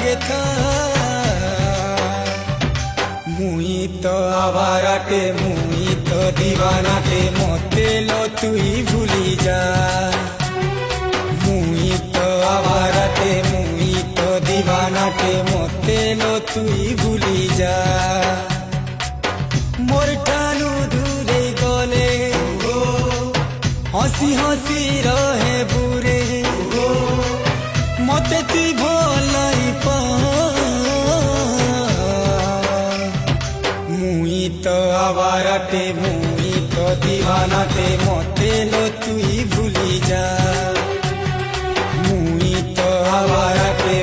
লাগে থা মুই তো আবারাটে মুই তো দিবানাটে মতে লো তুই ভুলি যা মুই তো আবারাটে মুই তো দিবানাটে মতে লো তুই ভুলি যা মোর ঠানু দূরে গলে হসি হসি রহে বুড়ে মতে তুই ভলাই পা মুই তো আবারাটে মুই তো দিবানাটে মতে লো তুই ভুলি যা মুই তো আবারাটে